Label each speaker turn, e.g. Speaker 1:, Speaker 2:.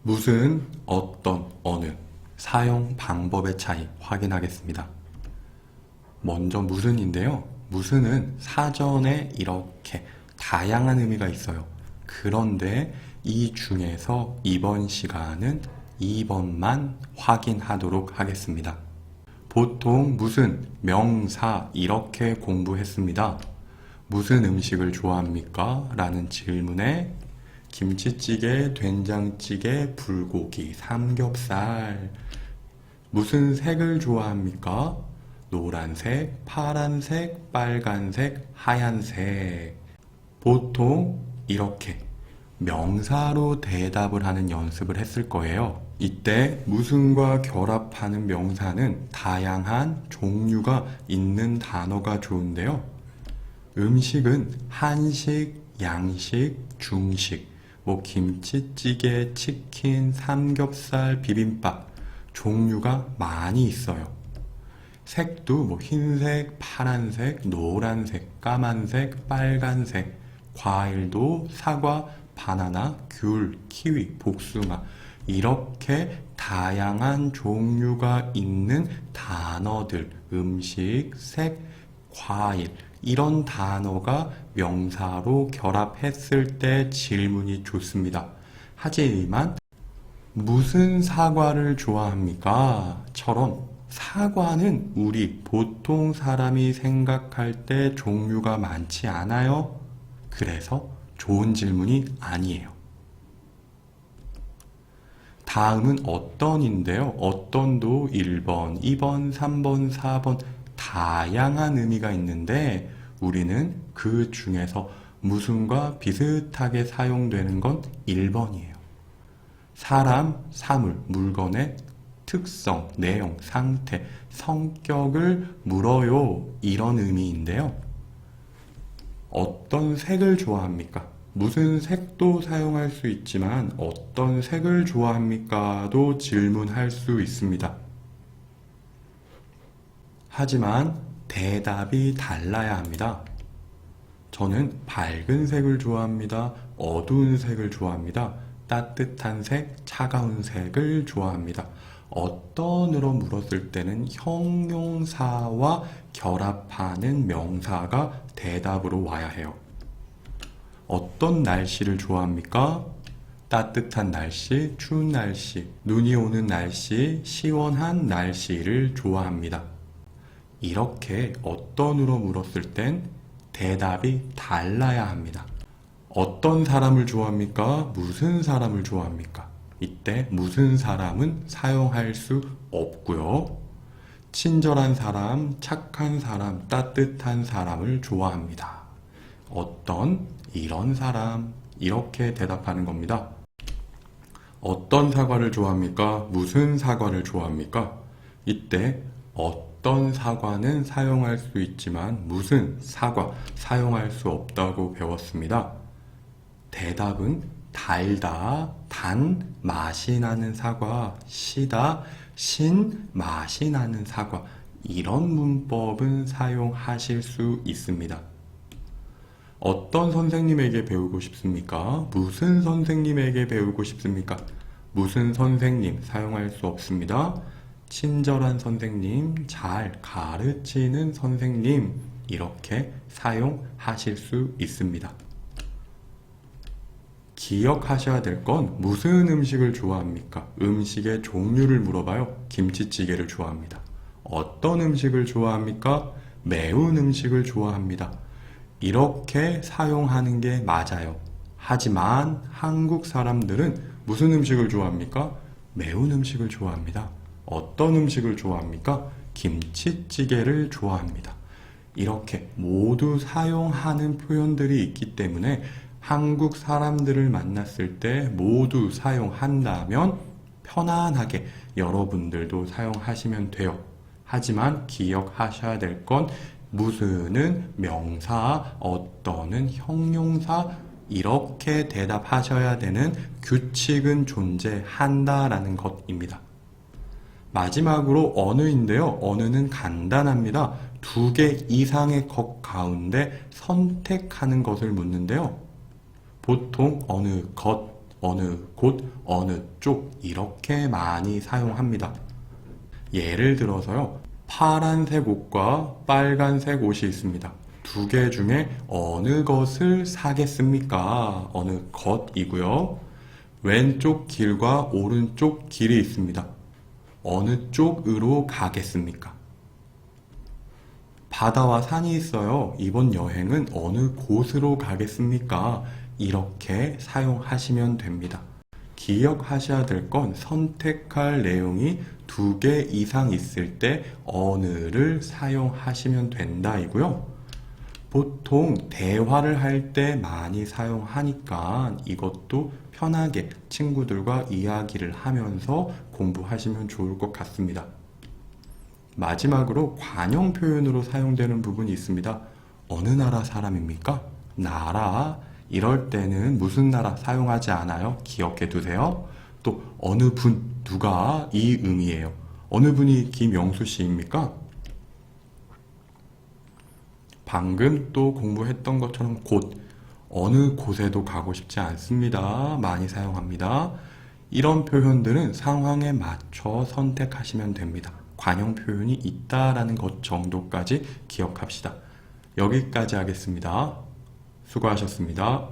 Speaker 1: 무슨, 어떤, 어느 사용 방법의 차이 확인하겠습니다. 먼저 무슨인데요. 무슨은 사전에 이렇게 다양한 의미가 있어요. 그런데 이 중에서 이번 시간은 2번만 확인하도록 하겠습니다. 보통 무슨, 명사 이렇게 공부했습니다. 무슨 음식을 좋아합니까? 라는 질문에 김치찌개, 된장찌개, 불고기, 삼겹살. 무슨 색을 좋아합니까? 노란색, 파란색, 빨간색, 하얀색. 보통 이렇게 명사로 대답을 하는 연습을 했을 거예요. 이때 무슨과 결합하는 명사는 다양한 종류가 있는 단어가 좋은데요. 음식은 한식, 양식, 중식, 김치찌개, 치킨, 삼겹살, 비빔밥 종류가 많이 있어요. 색도 흰색, 파란색, 노란색, 까만색, 빨간색. 과일도 사과, 바나나, 귤, 키위, 복숭아 이렇게 다양한 종류가 있는 단어들, 음식, 색, 과일 이런 단어가 명사로 결합했을 때 질문이 좋습니다. 하지만 무슨 사과를 좋아합니까? 처럼 사과는 우리 보통 사람이 생각할 때 종류가 많지 않아요. 그래서 좋은 질문이 아니에요. 다음은 어떤인데요. 어떤도 1번, 2번, 3번, 4번 다양한 의미가 있는데 우리는 그 중에서 무슨과 비슷하게 사용되는 건 1번이에요. 사람, 사물, 물건의 특성, 내용, 상태, 성격을 물어요. 이런 의미인데요. 어떤 색을 좋아합니까? 무슨 색도 사용할 수 있지만 어떤 색을 좋아합니까?도 질문할 수 있습니다. 하지만 대답이 달라야 합니다. 저는 밝은 색을 좋아합니다. 어두운 색을 좋아합니다. 따뜻한 색, 차가운 색을 좋아합니다. 어떤으로 물었을 때는 형용사와 결합하는 명사가 대답으로 와야 해요. 어떤 날씨를 좋아합니까? 따뜻한 날씨, 추운 날씨, 눈이 오는 날씨, 시원한 날씨를 좋아합니다. 이렇게 어떤으로 물었을 땐 대답이 달라야 합니다. 어떤 사람을 좋아합니까? 무슨 사람을 좋아합니까? 이때 무슨 사람은 사용할 수 없고요. 친절한 사람, 착한 사람, 따뜻한 사람을 좋아합니다. 어떤, 이런 사람, 이렇게 대답하는 겁니다. 어떤 사과를 좋아합니까? 무슨 사과를 좋아합니까? 이때 어떤 사과는 사용할 수 있지만 무슨 사과 사용할 수 없다고 배웠습니다. 대답은 달다, 단, 맛이 나는 사과, 시다, 신, 맛이 나는 사과 이런 문법은 사용하실 수 있습니다. 어떤 선생님에게 배우고 싶습니까? 무슨 선생님에게 배우고 싶습니까? 무슨 선생님 사용할 수 없습니다. 친절한 선생님, 잘 가르치는 선생님 이렇게 사용하실 수 있습니다. 기억하셔야 될 건 무슨 음식을 좋아합니까? 음식의 종류를 물어봐요. 김치찌개를 좋아합니다. 어떤 음식을 좋아합니까? 매운 음식을 좋아합니다. 이렇게 사용하는 게 맞아요. 하지만 한국 사람들은 무슨 음식을 좋아합니까? 매운 음식을 좋아합니다. 어떤 음식을 좋아합니까? 김치찌개를 좋아합니다. 이렇게 모두 사용하는 표현들이 있기 때문에 한국 사람들을 만났을 때 모두 사용한다면 편안하게 여러분들도 사용하시면 돼요. 하지만 기억하셔야 될 건 무슨은 명사, 어떤은 형용사 이렇게 대답하셔야 되는 규칙은 존재한다라는 것입니다. 마지막으로 언어인데요. 언어는 간단합니다. 2개 이상의 것 가운데 선택하는 것을 묻는데요. 보통 어느 것, 어느 곳, 어느 쪽 이렇게 많이 사용합니다. 예를 들어서요. 파란색 옷과 빨간색 옷이 있습니다. 두 개 중에 어느 것을 사겠습니까? 어느 것이고요. 왼쪽 길과 오른쪽 길이 있습니다. 어느 쪽으로 가겠습니까? 바다와 산이 있어요. 이번 여행은 어느 곳으로 가겠습니까? 이렇게 사용하시면 됩니다. 기억하셔야 될 건 선택할 내용이 두 개 이상 있을 때 어느를 사용하시면 된다이고요. 보통 대화를 할 때 많이 사용하니까 이것도 편하게 친구들과 이야기를 하면서 공부하시면 좋을 것 같습니다. 마지막으로 관용 표현으로 사용되는 부분이 있습니다. 어느 나라 사람입니까? 나라. 이럴 때는 무슨 나라 사용하지 않아요? 기억해 두세요. 또 어느 분, 누가 이 의미예요. 어느 분이 김영수 씨입니까? 방금 또 공부했던 것처럼 곳, 어느 곳에도 가고 싶지 않습니다. 많이 사용합니다. 이런 표현들은 상황에 맞춰 선택하시면 됩니다. 관용 표현이 있다라는 것 정도까지 기억합시다. 여기까지 하겠습니다. 수고하셨습니다.